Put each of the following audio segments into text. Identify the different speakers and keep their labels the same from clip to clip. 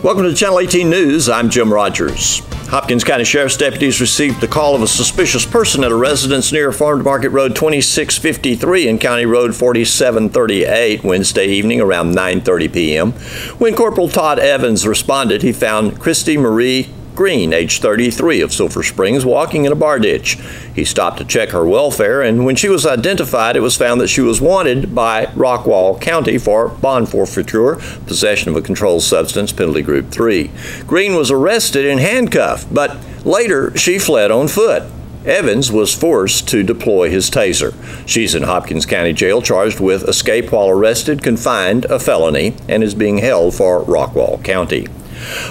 Speaker 1: Welcome to Channel 18 News. I'm Jim Rogers. Hopkins County Sheriff's deputies received the call of a suspicious person at a residence near Farm to Market Road 2653 and County Road 4738 Wednesday evening around 9:30 p.m. When Corporal Todd Evans responded, he found Christy Marie Green, age 33, of Sulphur Springs, walking in a bar ditch. He stopped to check her welfare, and when she was identified, it was found that she was wanted by Rockwall County for bond forfeiture, possession of a controlled substance, penalty group 3. Green was arrested and handcuffed, but later she fled on foot. Evans was forced to deploy his taser. She's in Hopkins County Jail charged with escape while arrested, confined, a felony, and is being held for Rockwall County.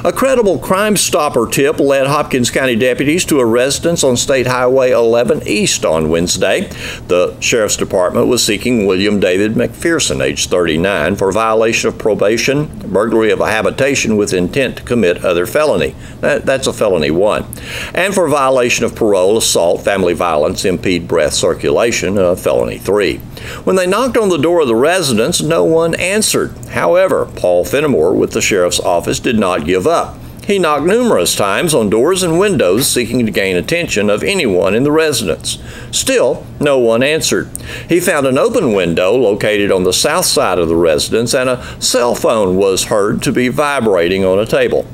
Speaker 1: A credible Crime Stopper tip led Hopkins County deputies to a residence on State Highway 11 East on Wednesday. The Sheriff's Department was seeking William David McPherson, age 39, for violation of probation, burglary of a habitation with intent to commit other felony. That's a felony 1. And for violation of parole, assault, family violence, impede breath circulation, a felony 3. When they knocked on the door of the residence, no one answered. However, Paul Fenimore with the Sheriff's Office did not give up. He knocked numerous times on doors and windows, seeking to gain attention of anyone in the residence. Still, no one answered. He found an open window located on the south side of the residence, and a cell phone was heard to be vibrating on a table.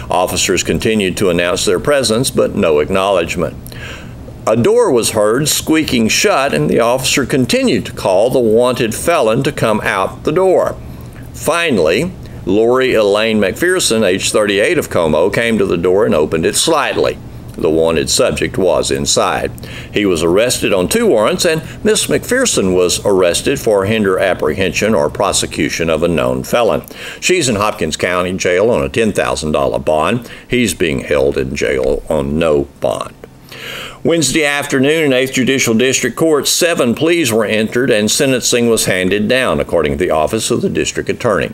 Speaker 1: Officers continued to announce their presence, but no acknowledgement. A door was heard squeaking shut, and the officer continued to call the wanted felon to come out the door. Finally, Lori Elaine McPherson, age 38, of Como, came to the door and opened it slightly. The wanted subject was inside. He was arrested on 2 warrants, and Miss McPherson was arrested for hinder apprehension or prosecution of a known felon. She's in Hopkins County Jail on a $10,000 bond. He's being held in jail on no bond. Wednesday afternoon in 8th Judicial District Court, 7 pleas were entered and sentencing was handed down, according to the Office of the District Attorney.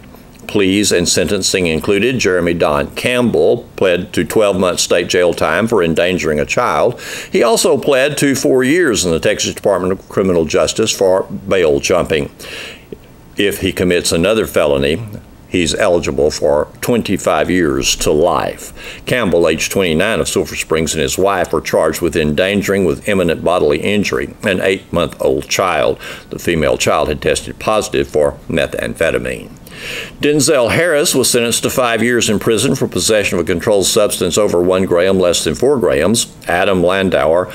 Speaker 1: Pleas and sentencing included Jeremy Don Campbell, pled to 12-month state jail time for endangering a child. He also pled to 4 years in the Texas Department of Criminal Justice for bail jumping. If he commits another felony, he's eligible for 25 years to life. Campbell, age 29, of Sulphur Springs, and his wife were charged with endangering with imminent bodily injury an 8-month-old child. The female child had tested positive for methamphetamine. Denzel Harris was sentenced to 5 years in prison for possession of a controlled substance over 1 gram, less than 4 grams. Adam Landauer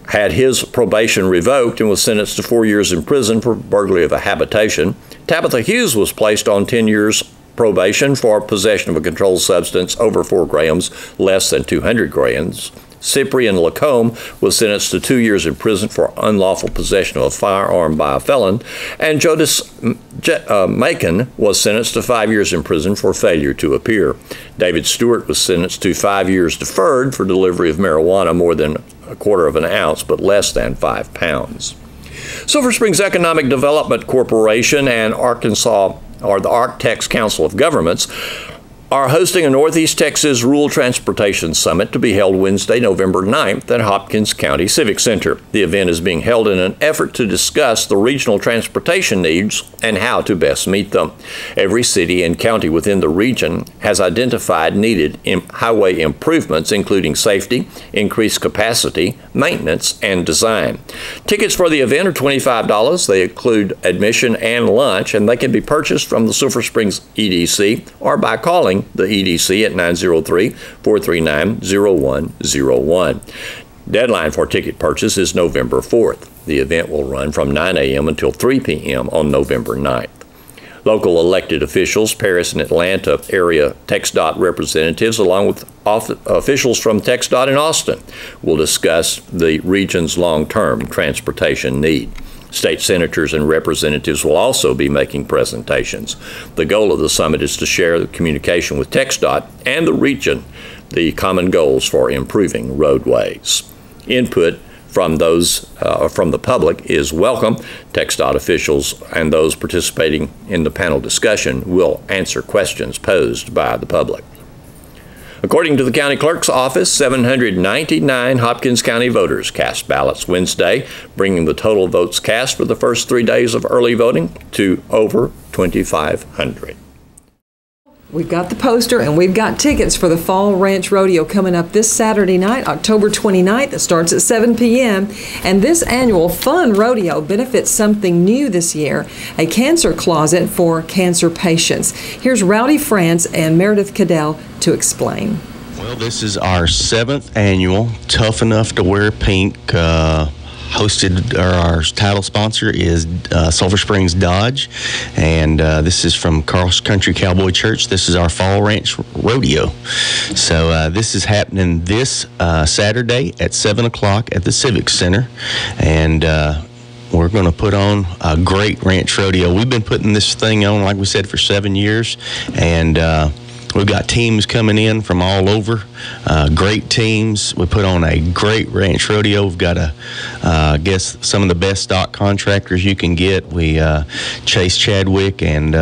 Speaker 1: had his probation revoked and was sentenced to 4 years in prison for burglary of a habitation. Tabitha Hughes was placed on 10 years probation for possession of a controlled substance over 4 grams, less than 200 grams. Cyprian Lacombe was sentenced to 2 years in prison for unlawful possession of a firearm by a felon, and Jodis Macon was sentenced to 5 years in prison for failure to appear. David Stewart was sentenced to 5 years deferred for delivery of marijuana more than 1/4 of an ounce but less than 5 pounds. Sulphur Springs Economic Development Corporation and Arkansas, or the ArkTex Council of Governments, are hosting a Northeast Texas Rural Transportation Summit to be held Wednesday, November 9th at Hopkins County Civic Center. The event is being held in an effort to discuss the regional transportation needs and how to best meet them. Every city and county within the region has identified needed highway improvements, including safety, increased capacity, maintenance, and design. Tickets for the event are $25. They include admission and lunch, and they can be purchased from the Sulphur Springs EDC or by calling the EDC at 903-439-0101. Deadline for ticket purchase is November 4th. The event will run from 9 a.m. until 3 p.m. on November 9th. Local elected officials, Paris and Atlanta area TxDOT representatives, along with officials from TxDOT in Austin, will discuss the region's long-term transportation need. State senators and representatives will also be making presentations. The goal of the summit is to share the communication with TxDOT and the region, the common goals for improving roadways. Input from the public is welcome. TxDOT officials and those participating in the panel discussion will answer questions posed by the public. According to the county clerk's office, 799 Hopkins County voters cast ballots Wednesday, bringing the total votes cast for the first 3 days of early voting to over 2,500.
Speaker 2: We've got the poster and we've got tickets for the Fall Ranch Rodeo coming up this Saturday night, October 29th. It starts at 7 p.m. And this annual fun rodeo benefits something new this year, a cancer closet for cancer patients. Here's Rowdy France and Meredith Cadell to explain.
Speaker 3: Well, this is our 7th annual Tough Enough to Wear Pink. Our title sponsor is Sulphur Springs Dodge, and this is from Cross Country Cowboy Church. This is our Fall Ranch Rodeo. So this is happening this Saturday at 7 o'clock at the Civic Center, and we're going to put on a great ranch rodeo. We've been putting this thing on, like we said, for 7 years, and we've got teams coming in from all over, great teams. We put on a great ranch rodeo. We've got I guess some of the best stock contractors you can get. We Chase Chadwick and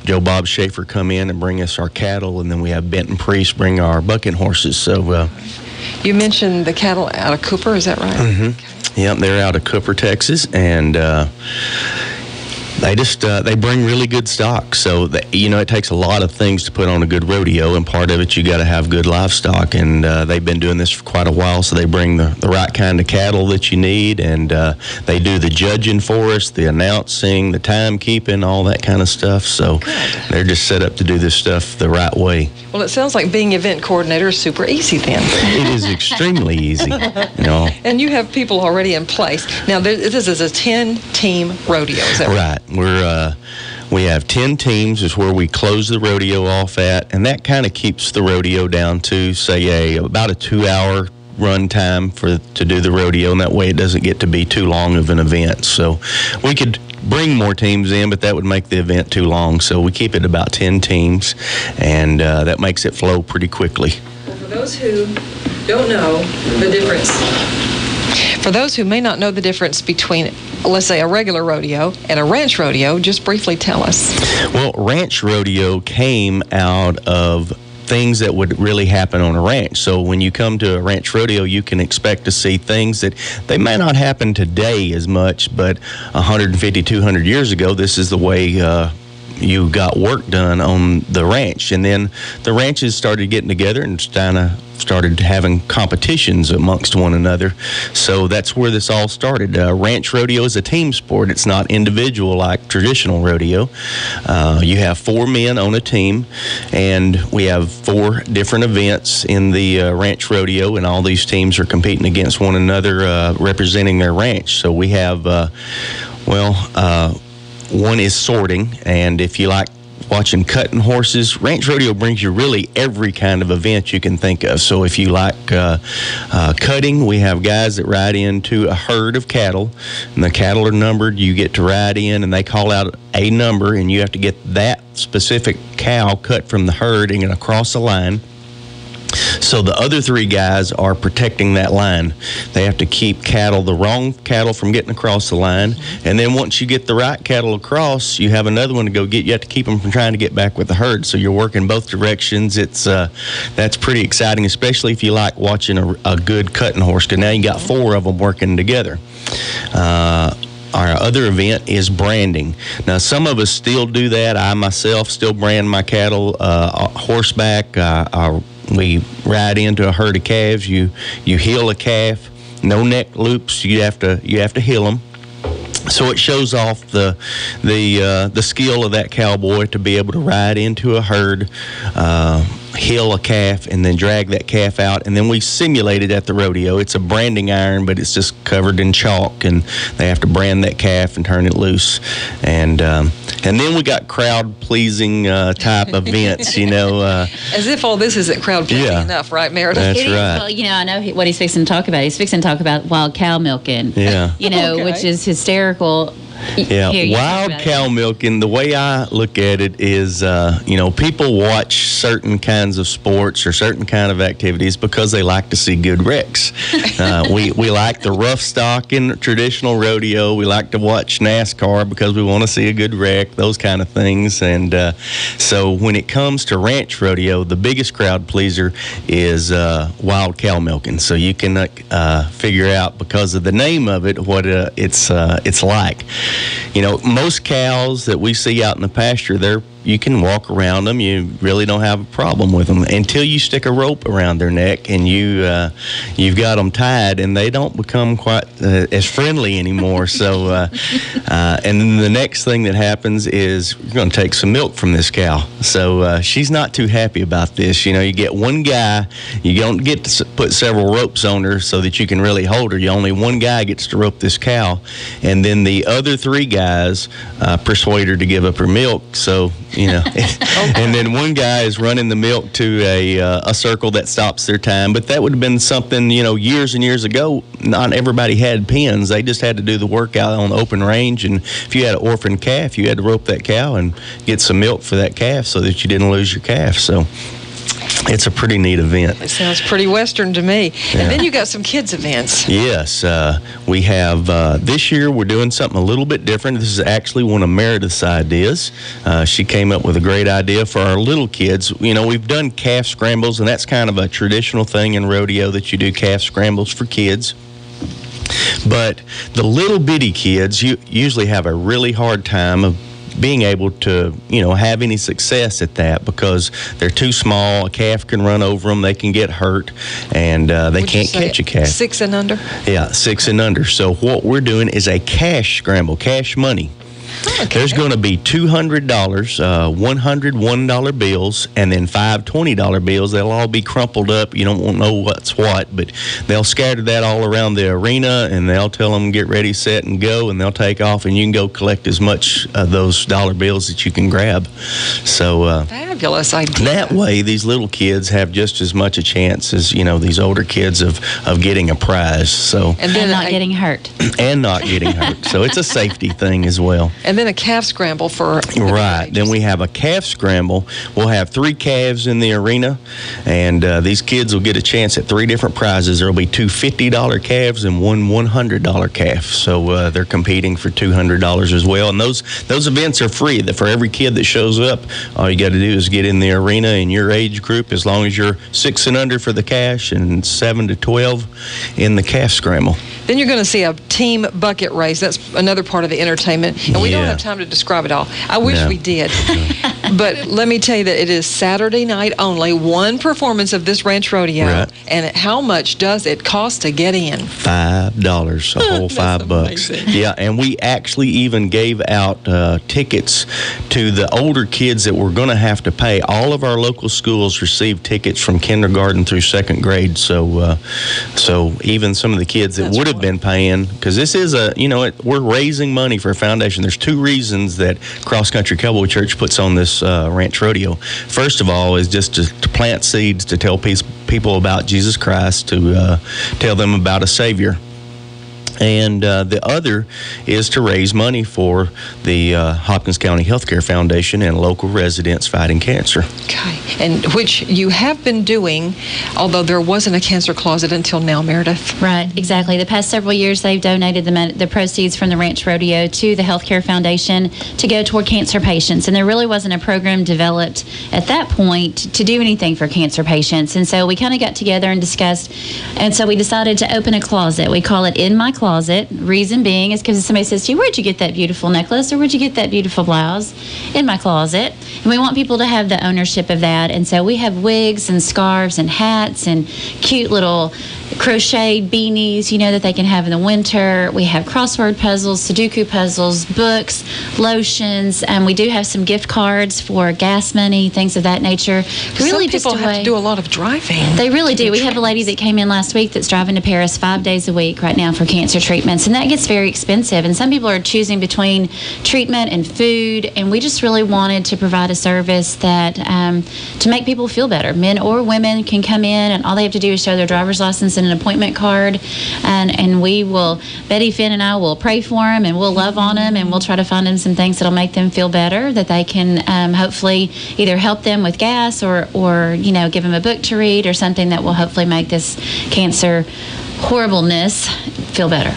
Speaker 3: Joe Bob Schaefer come in and bring us our cattle, and then we have Benton Priest bring our bucking horses. So
Speaker 2: you mentioned the cattle out of Cooper, is that right?
Speaker 3: Mm-hmm. Okay. Yep, they're out of Cooper, Texas, and they bring really good stock. So, it takes a lot of things to put on a good rodeo, and part of it, you got to have good livestock. And they've been doing this for quite a while, so they bring the right kind of cattle that you need, and they do the judging for us, the announcing, the timekeeping, all that kind of stuff. So they're just set up to do this stuff the right way.
Speaker 2: Well, it sounds like being event coordinator is super easy then.
Speaker 3: It is extremely easy.
Speaker 2: And you have people already in place. Now, this is a 10-team rodeo, is that right?
Speaker 3: We have 10 teams is where we close the rodeo off at, and that kind of keeps the rodeo down to, say, about a 2-hour run time to do the rodeo, and that way it doesn't get to be too long of an event. So we could bring more teams in, but that would make the event too long. So we keep it about 10 teams, and that makes it flow pretty quickly.
Speaker 2: Well, for those who don't know the difference, for those who may not know the difference between, let's say, a regular rodeo and a ranch rodeo, just briefly tell us.
Speaker 3: Well, ranch rodeo came out of things that would really happen on a ranch. So when you come to a ranch rodeo, you can expect to see things that they may not happen today as much, but 150, 200 years ago, this is the way you got work done on the ranch. And then the ranches started getting together and kind of started having competitions amongst one another. So that's where this all started. Ranch rodeo is a team sport. It's not individual like traditional rodeo. You have 4 men on a team, and we have 4 different events in the ranch rodeo, and all these teams are competing against one another, representing their ranch. So we have, one is sorting, and if you like watching cutting horses, ranch rodeo brings you really every kind of event you can think of. So if you like cutting, we have guys that ride into a herd of cattle, and the cattle are numbered. You get to ride in, and they call out a number, and you have to get that specific cow cut from the herd and across the line. So the other 3 guys are protecting that line. They have to keep the wrong cattle from getting across the line. And then once you get the right cattle across, you have another one to go get. You have to keep them from trying to get back with the herd. So you're working both directions. That's pretty exciting, especially if you like watching a good cutting horse, because now you got 4 of them working together. Our other event is branding. Now, some of us still do that. I myself still brand my cattle horseback. We ride into a herd of calves. You heel a calf. No neck loops. You have to heel them. So it shows off the skill of that cowboy to be able to ride into a herd, heel a calf, and then drag that calf out. And then we simulate it at the rodeo. It's a branding iron, but it's just covered in chalk, and they have to brand that calf and turn it loose. And then we got crowd-pleasing type events,
Speaker 2: As if all this isn't crowd-pleasing enough, right, Meredith?
Speaker 3: That's right.
Speaker 4: Well, I know what he's fixing to talk about. He's fixing to talk about wild cow milking, which is hysterical.
Speaker 3: Yeah, wild cow milking, the way I look at it is, people watch certain kinds of sports or certain kind of activities because they like to see good wrecks. We like the rough stock in traditional rodeo. We like to watch NASCAR because we want to see a good wreck, those kind of things. And so when it comes to ranch rodeo, the biggest crowd pleaser is wild cow milking. So you can figure out, because of the name of it, what it's like. Most cows that we see out in the pasture, they're you can walk around them. You really don't have a problem with them until you stick a rope around their neck and you've got them tied, and they don't become quite as friendly anymore. So, and then the next thing that happens is you're going to take some milk from this cow. So she's not too happy about this. You know, you get one guy, you don't get to put several ropes on her so that you can really hold her. Only one guy gets to rope this cow, and then the other three guys persuade her to give up her milk. So, you know, and then one guy is running the milk to a circle that stops their time. But that would have been something, you know, years and years ago. Not everybody had pens. They just had to do the workout on the open range. And if you had an orphan calf, you had to rope that cow and get some milk for that calf so that you didn't lose your calf. So it's a pretty neat event.
Speaker 2: It sounds pretty Western to me. Yeah. And then you got some kids events.
Speaker 3: Yes. We have, this year we're doing something a little bit different. This is actually one of Meredith's ideas. She came up with a great idea for our little kids. You know, we've done calf scrambles, and that's kind of a traditional thing in rodeo that you do calf scrambles for kids. But the little bitty kids usually have a really hard time of being able to, you know, have any success at that because they're too small. A calf can run over them. They can get hurt, and they can't catch a calf.
Speaker 2: 6 and under?
Speaker 3: Yeah, 6 and under. So what we're doing is a cash scramble, cash money. Okay. There's going to be $200, $101 bills, and then 5 $20 bills. They'll all be crumpled up. You don't know what's what, but they'll scatter that all around the arena, and they'll tell them get ready, set, and go, and they'll take off, and you can go collect as much of those dollar bills that you can grab. So
Speaker 2: fabulous idea.
Speaker 3: That way, these little kids have just as much a chance as, you know, these older kids of getting a prize. So
Speaker 4: and then not getting hurt.
Speaker 3: And not getting hurt. So it's a safety thing as well.
Speaker 2: And then a calf scramble for
Speaker 3: right. Then we have a calf scramble. We'll have 3 calves in the arena, and these kids will get a chance at 3 different prizes. There will be 2 $50 calves and 1 $100 calf. So they're competing for $200 as well. And those events are free. For every kid that shows up, all you got to do is get in the arena in your age group, as long as you're 6 and under for the cash and 7 to 12 in the calf scramble.
Speaker 2: Then you're going to see a team bucket race. That's another part of the entertainment. And we don't have time to describe it all. I wish we did. But let me tell you that it is Saturday night only, one performance of this ranch rodeo.
Speaker 3: Right.
Speaker 2: And how much does it cost to get in?
Speaker 3: $5, a whole $5. Yeah, and we actually even gave out tickets to the older kids that were going to have to pay. All of our local schools receive tickets from kindergarten through 2nd grade. So even some of the kids that would have been paying, because this is we're raising money for a foundation. There's 2 reasons that Cross Country Cowboy Church puts on this ranch rodeo. First of all is just to plant seeds, to tell people about Jesus Christ, to tell them about a Savior. And the other is to raise money for the Hopkins County Healthcare Foundation and local residents fighting cancer.
Speaker 2: Okay, and which you have been doing, although there wasn't a cancer closet until now, Meredith.
Speaker 4: Right, exactly. The past several years, they've donated the proceeds from the Ranch Rodeo to the Healthcare Foundation to go toward cancer patients. And there really wasn't a program developed at that point to do anything for cancer patients. And so we kind of got together and discussed, and so we decided to open a closet. We call it In My Closet. Reason being is because somebody says to you, where'd you get that beautiful necklace, or where'd you get that beautiful blouse? In my closet. And we want people to have the ownership of that. And so we have wigs and scarves and hats and cute little crocheted beanies, that they can have in the winter. We have crossword puzzles, Sudoku puzzles, books, lotions, and we do have some gift cards for gas money, things of that nature.
Speaker 2: Really, some people have to do a lot of driving.
Speaker 4: They really do. We have a lady that came in last week that's driving to Paris 5 days a week right now for cancer treatments, and that gets very expensive. And some people are choosing between treatment and food, and we just really wanted to provide a service that to make people feel better. Men or women can come in, and all they have to do is show their driver's license and an appointment card, and we will, Betty, Finn, and I will pray for them, and we'll love on them, and we'll try to find them some things that'll make them feel better, that they can hopefully either help them with gas or give them a book to read or something that will hopefully make this cancer horribleness feel better.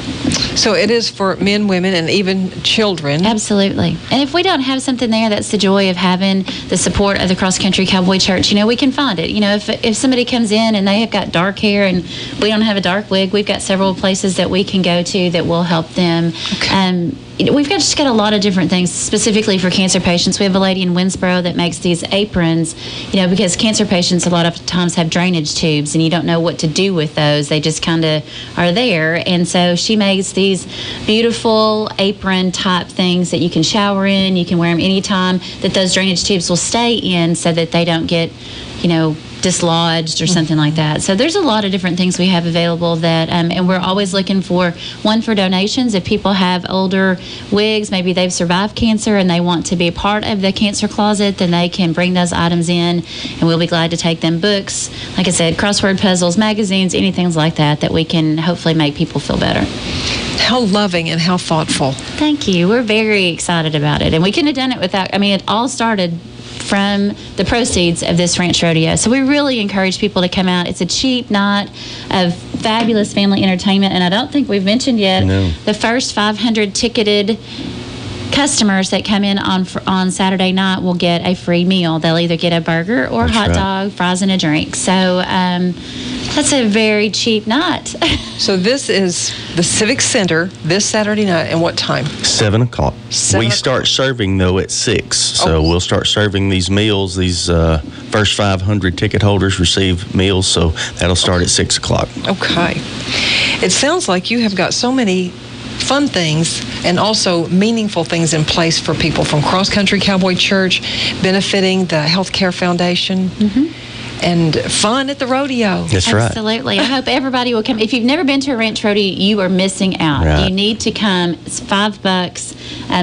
Speaker 2: So it is for men, women, and even children.
Speaker 4: Absolutely. And if we don't have something there, that's the joy of having the support of the Cross Country Cowboy Church. We can find it. If somebody comes in and they have got dark hair and we don't have a dark wig, we've got several places that we can go to that will help them. Okay. We've just got a lot of different things specifically for cancer patients. We have a lady in Winsboro that makes these aprons, because cancer patients a lot of times have drainage tubes and you don't know what to do with those. They just kind of are there. And so she makes these beautiful apron type things that you can shower in. You can wear them anytime that those drainage tubes will stay in so that they don't get, dislodged or something like that. So there's a lot of different things we have available that, and we're always looking for donations. If people have older wigs, maybe they've survived cancer and they want to be part of the cancer closet, then they can bring those items in and we'll be glad to take them. Books, like I said, crossword puzzles, magazines, anything like that we can hopefully make people feel better.
Speaker 2: How loving and how thoughtful.
Speaker 4: Thank you. We're very excited about it. And we couldn't have done it without, it all started from the proceeds of this ranch rodeo. So we really encourage people to come out. It's a cheap night of fabulous family entertainment. And I don't think we've mentioned yet, the first 500 ticketed customers that come in on Saturday night will get a free meal. They'll either get a burger or a hot dog, fries, and a drink. So that's a very cheap night.
Speaker 2: So this is the Civic Center this Saturday night, and what time?
Speaker 3: 7 o'clock. We start serving, though, at 6. So we'll start serving these meals. These first 500 ticket holders receive meals, so that'll start at 6 o'clock.
Speaker 2: Okay. It sounds like you have got so many fun things and also meaningful things in place for people from Cross Country Cowboy Church, benefiting the Healthcare Foundation. And fun at the rodeo.
Speaker 3: That's right.
Speaker 4: Absolutely. I hope everybody will come. If you've never been to a ranch rodeo, you are missing out. Right. You need to come. It's $5.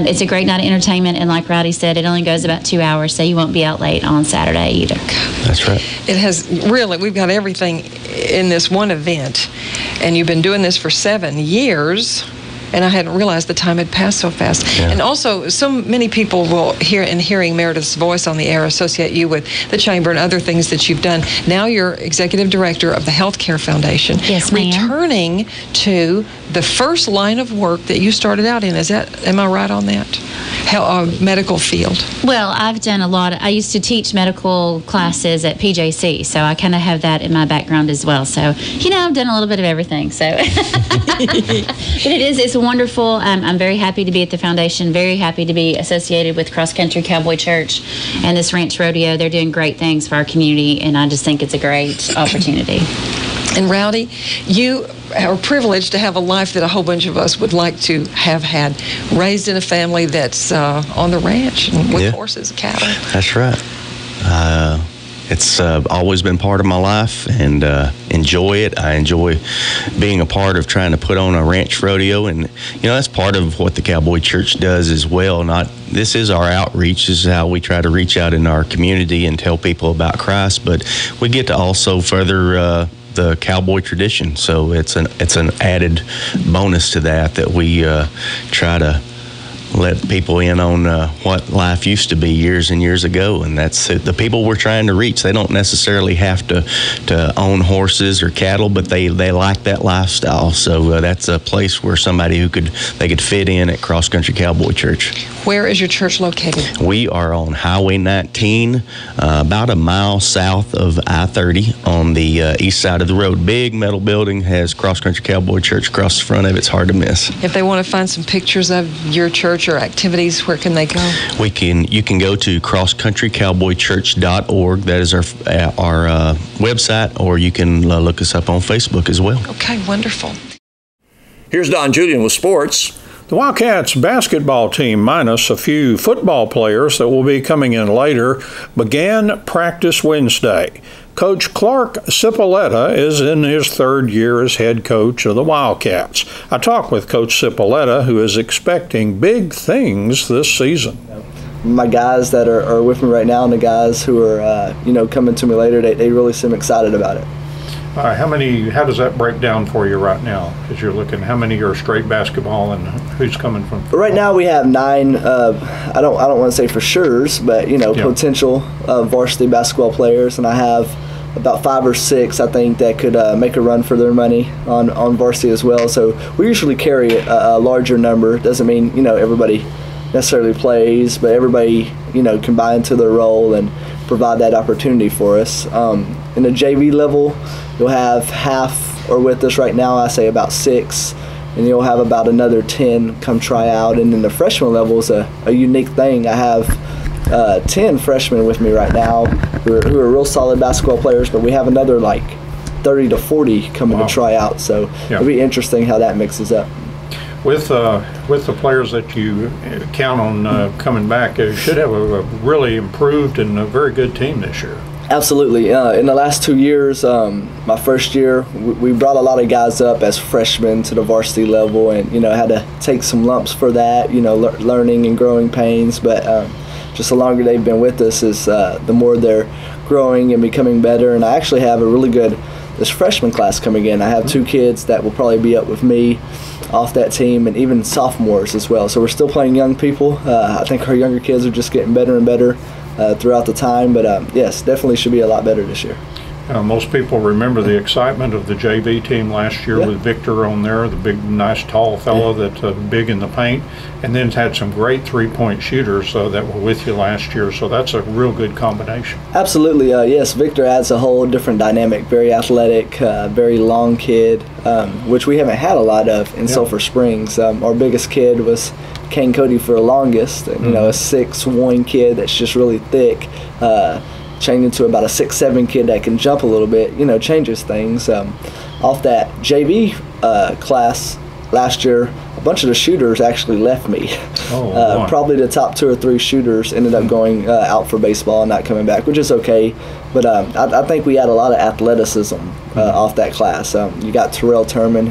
Speaker 4: It's a great night of entertainment, and like Rowdy said, it only goes about 2 hours, so you won't be out late on Saturday either.
Speaker 3: That's right.
Speaker 2: It has really, we've got everything in this one event, and you've been doing this for 7 years. And I hadn't realized the time had passed so fast. Yeah. And also, so many people will hearing Meredith's voice on the air, associate you with the Chamber and other things that you've done. Now you're Executive Director of the Healthcare Foundation.
Speaker 4: Yes, ma'am.
Speaker 2: Returning to the first line of work that you started out in. Am I right on that? Medical field.
Speaker 4: Well, I've done a lot. I used to teach medical classes at PJC, so I kind of have that in my background as well. So, I've done a little bit of everything. So, but it's wonderful. I'm very happy to be at the foundation, very happy to be associated with Cross Country Cowboy Church and this ranch rodeo. They're doing great things for our community, and I just think it's a great opportunity.
Speaker 2: And Rowdy, you are privileged to have a life that a whole bunch of us would like to have had. Raised in a family that's on the ranch and with horses and cattle.
Speaker 3: That's right. It's always been part of my life, and enjoy it. I enjoy being a part of trying to put on a ranch rodeo, and that's part of what the Cowboy Church does as well. This is our outreach. This is how we try to reach out in our community and tell people about Christ, but we get to also further the cowboy tradition. So it's an added bonus to that we try to let people in on what life used to be years and years ago, and that's the people we're trying to reach. They don't necessarily have to own horses or cattle, but they like that lifestyle. So that's a place where they could fit in at Cross Country Cowboy Church.
Speaker 2: Where is your church located?
Speaker 3: We are on Highway 19, about a mile south of I-30 on the east side of the road. Big metal building, has Cross Country Cowboy Church across the front of it. It's hard to miss. If
Speaker 2: they want to find some pictures of your church or activities, where can they go?
Speaker 3: You can go to crosscountrycowboychurch.org. That is our website, or you can look us up on Facebook as well.
Speaker 2: Okay, wonderful.
Speaker 1: Here's Don Julian with sports.
Speaker 5: The Wildcats basketball team, minus a few football players that will be coming in later, began practice Wednesday. Coach Clark Cipolletta is in his 3rd year as head coach of the Wildcats. I talked with Coach Cipolletta, who is expecting big things this season.
Speaker 6: My guys that are with me right now and the guys who are coming to me later, they really seem excited about it.
Speaker 5: All right, how does that break down for you right now? As you're looking, how many are straight basketball and who's coming from?
Speaker 6: Right now we have 9, I don't want to say for sure's, but potential varsity basketball players, and I have about 5 or 6, I think, that could make a run for their money on varsity as well. So we usually carry a larger number. Doesn't mean, you know, everybody necessarily plays, but everybody, you know, can buy into their role and provide that opportunity for us. In the JV level, you'll have half are with us right now. I say about 6, and you'll have about another 10 come try out. And then the freshman level is a unique thing. I have 10 freshmen with me right now who are real solid basketball players, but we have another like 30 to 40 coming to try out. So it'll be interesting how that mixes up.
Speaker 5: With the players that you count on coming back, you should have a really improved and a very good team this year.
Speaker 6: Absolutely. In the last 2 years, my first year, we brought a lot of guys up as freshmen to the varsity level, and, you know, had to take some lumps for that, you know, learning and growing pains. But just the longer they've been with us, is the more they're growing and becoming better. And I actually have a really good this freshman class coming in. I have 2 kids that will probably be up with me off that team, and even sophomores as well. So we're still playing young people. I think our younger kids are just getting better and better throughout the time, but yes, definitely should be a lot better this year.
Speaker 5: Most people remember the excitement of the JV team last year with Victor on there, the big, nice, tall fellow that's big in the paint, and then had some great three-point shooters that were with you last year, so that's a real good combination.
Speaker 6: Absolutely, yes, Victor adds a whole different dynamic, very athletic, very long kid, which we haven't had a lot of in Sulphur Springs. Our biggest kid was Kane Cody for the longest, and, you know, a 6'1" kid that's just really thick, changing to about a 6'7" kid that can jump a little bit, you know, changes things. Off that JV class last year, a bunch of the shooters actually left me. Probably the top 2 or 3 shooters ended up going out for baseball and not coming back, which is okay. But I think we had a lot of athleticism off that class. You got Terrell Turman,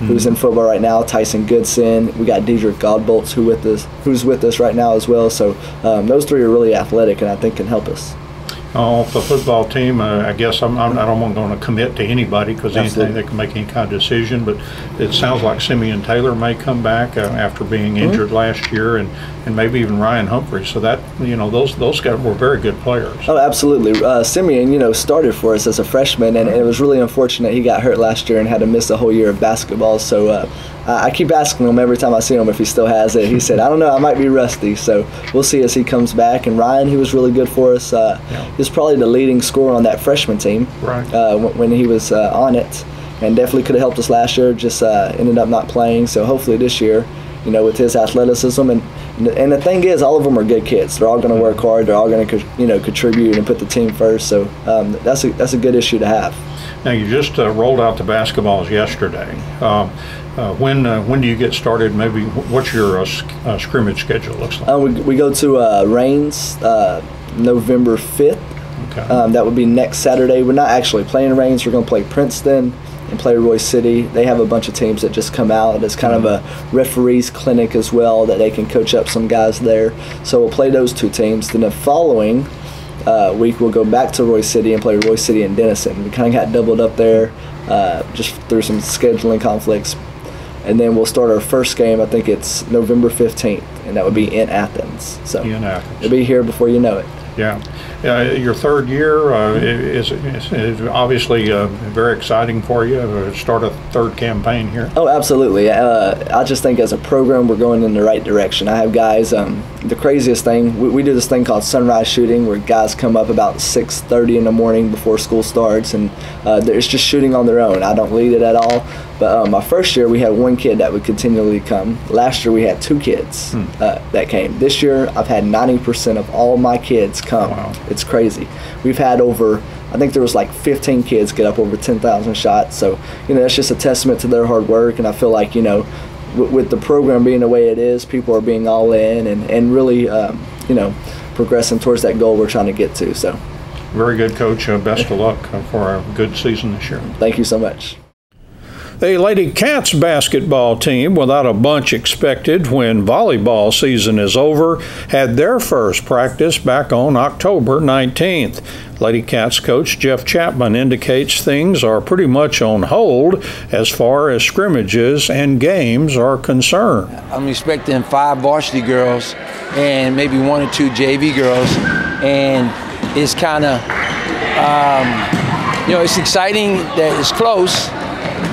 Speaker 6: who's in football right now, Tyson Goodson. We got Dedrick Godbolts, who's with us right now as well. So those 3 are really athletic, and I think can help us.
Speaker 5: Off the football team, I guess I don't want to commit to anybody, because anything they can make any kind of decision, but it sounds like Simeon Taylor may come back after being injured last year, and maybe even Ryan Humphrey. So that, you know, those guys were very good players. Oh, absolutely.
Speaker 6: Simeon, you know, started for us as a freshman, and it was really unfortunate he got hurt last year and had to miss a whole year of basketball. So I keep asking him every time I see him if he still has it. He said, I don't know, I might be rusty. So we'll see as he comes back. And Ryan, he was really good for us. He was probably the leading scorer on that freshman team when he was on it, and definitely could have helped us last year, just ended up not playing. So hopefully this year, you know, with his athleticism, and the thing is, all of them are good kids. They're all going to work hard. They're all going to, you know, contribute and put the team first. So that's a good issue to have.
Speaker 5: Now, you just rolled out the basketballs yesterday. When do you get started? Maybe what's your scrimmage schedule looks like?
Speaker 6: We go to Rains November 5th.
Speaker 5: Okay.
Speaker 6: That would be next Saturday. We're not actually playing Rains. We're going to play Princeton and play Roy City. They have a bunch of teams that just come out. It's kind of a referees clinic as well, that they can coach up some guys there. So we'll play those 2 teams. Then the following week we'll go back to Roy City and play Roy City and Denison. We kind of got doubled up there just through some scheduling conflicts. And then we'll start our first game, I think it's November 15th, and that would be in Athens. So
Speaker 5: in Athens.
Speaker 6: It'll be here before you know it.
Speaker 5: Yeah. Your third year is obviously very exciting for you to start a third campaign here. Oh, absolutely. I just think as a program we're going in the right direction. I have guys, the craziest thing, we do this thing called sunrise shooting, where guys come up about 6:30 in the morning before school starts, and it's just shooting on their own. I don't lead it at all. But my first year we had 1 kid that would continually come. Last year we had 2 kids that came. This year I've had 90% of all my kids come. Wow. It's crazy. We've had over, I think there was like 15 kids get up over 10,000 shots. So, you know, that's just a testament to their hard work. And I feel like, you know, with the program being the way it is, people are being all in and really, you know, progressing towards that goal we're trying to get to. So, very good, Coach. Best of luck for a good season this year. Thank you so much. A Lady Cats basketball team, without a bunch expected when volleyball season is over, had their first practice back on October 19th. Lady Cats coach Jeff Chapman indicates things are pretty much on hold as far as scrimmages and games are concerned.
Speaker 7: I'm expecting 5 varsity girls and maybe 1 or 2 JV girls, and it's kind of it's exciting that it's close,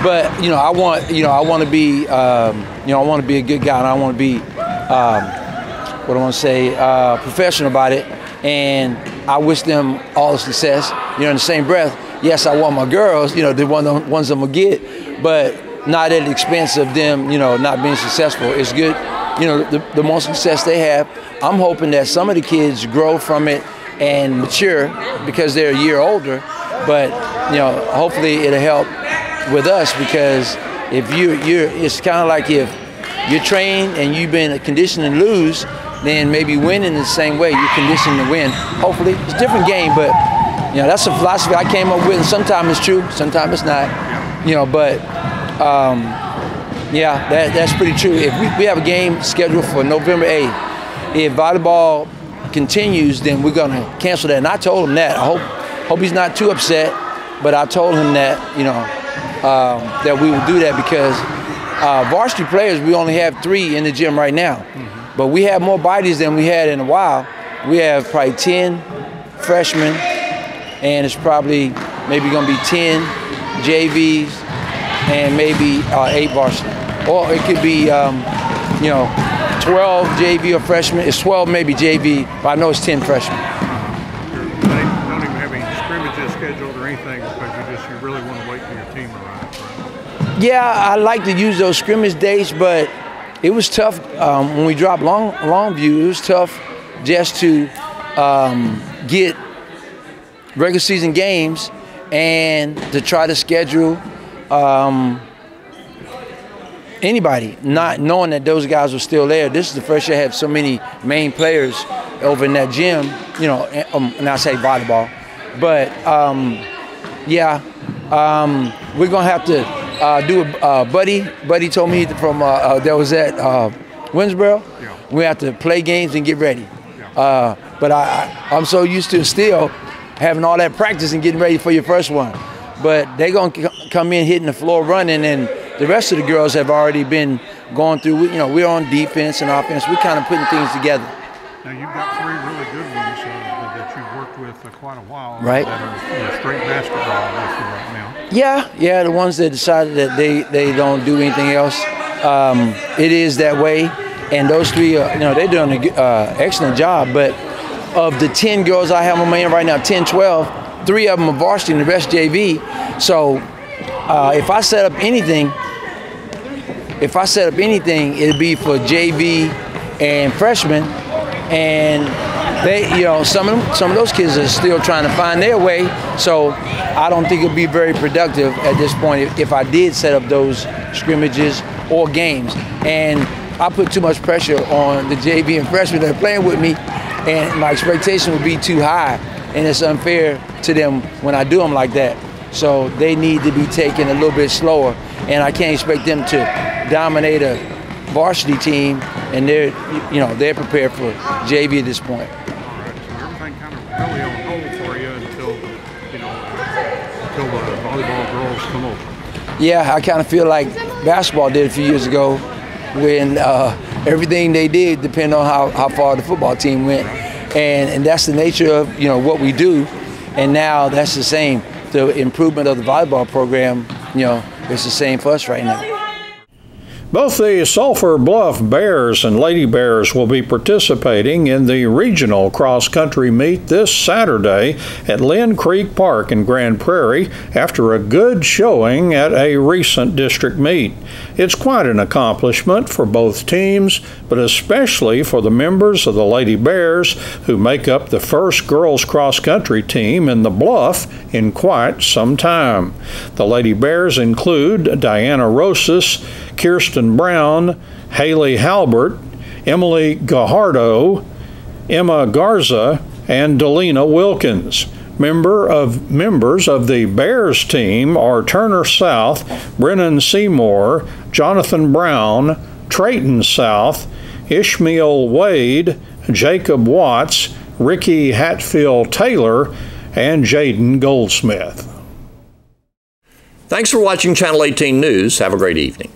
Speaker 7: but I want to be I want to be a good guy, and I want to be what I want to say professional about it. And I wish them all the success. In the same breath, yes, I want my girls, the ones I'm gonna get, but not at the expense of them, not being successful. It's good, the more success they have, I'm hoping that some of the kids grow from it and mature because they're a year older. But hopefully it'll help with us, because if it's kind of like if you're trained and you've been conditioned to lose, then maybe winning the same way, you're conditioned to win. Hopefully, it's a different game, but that's a philosophy I came up with, and sometimes it's true, sometimes it's not. But that's pretty true. If we have a game scheduled for November 8th, if volleyball continues, then we're gonna cancel that. And I told him that. I hope he's not too upset, but I told him that that we would do that, because varsity players, we only have 3 in the gym right now. But we have more bodies than we had in a while. We have probably 10 freshmen, and it's probably maybe going to be 10 JVs and maybe 8 varsity. Or it could be, 12 JV or freshmen. It's 12 maybe JV, but I know it's 10 freshmen.
Speaker 5: They don't even have any scrimmages scheduled or anything, because you really want to wait for your team to arrive, right?
Speaker 7: Yeah, I like to use those scrimmage dates, but it was tough when we dropped Longview. It was tough just to get regular season games and to try to schedule anybody, not knowing that those guys were still there. This is the first year I had so many main players over in that gym, and I say volleyball. But we're gonna have to do a Buddy told me from that was at Winsboro. Yeah. We have to play games and get ready. Yeah. But I'm so used to still having all that practice and getting ready for your first one. But they're gonna come in hitting the floor running, and the rest of the girls have already been going through. We're on defense and offense. We're kind of putting things together.
Speaker 5: Now you've got 3 really good ones that you've worked with for quite a while.
Speaker 7: Right.
Speaker 5: That are straight basketball with you right now.
Speaker 7: Yeah, the ones that decided that they don't do anything else. It is that way, and those 3, they're doing an excellent job. But of the 10 girls I have on my end right now, 10, 12, 3 of them are varsity and the rest JV. So if I set up anything, it'd be for JV and freshmen, and they, some of those kids are still trying to find their way. So I don't think it'll be very productive at this point if I did set up those scrimmages or games. And I put too much pressure on the JV and freshmen that are playing with me, and my expectation would be too high, and it's unfair to them when I do them like that. So they need to be taken a little bit slower, and I can't expect them to dominate a varsity team, and they're prepared for JV at this point.
Speaker 5: All right, so everything kind of really on hold for you until the volleyball girls come over.
Speaker 7: Yeah, I kind of feel like basketball did a few years ago, when everything they did depended on how far the football team went, and that's the nature of what we do. And now that's the same. The improvement of the volleyball program, it's the same for us right now.
Speaker 5: Both the Sulphur Bluff Bears and Lady Bears will be participating in the regional cross-country meet this Saturday at Lynn Creek Park in Grand Prairie after a good showing at a recent district meet. It's quite an accomplishment for both teams, but especially for the members of the Lady Bears, who make up the first girls cross-country team in the Bluff in quite some time. The Lady Bears include Diana Rosas, Kirsten Brown, Haley Halbert, Emily Gajardo, Emma Garza, and Delina Wilkins. Members of the Bears team are Turner South, Brennan Seymour, Jonathan Brown, Trayton South, Ishmael Wade, Jacob Watts, Ricky Hatfield Taylor, and Jaden Goldsmith.
Speaker 1: Thanks for watching Channel 18 News. Have a great evening.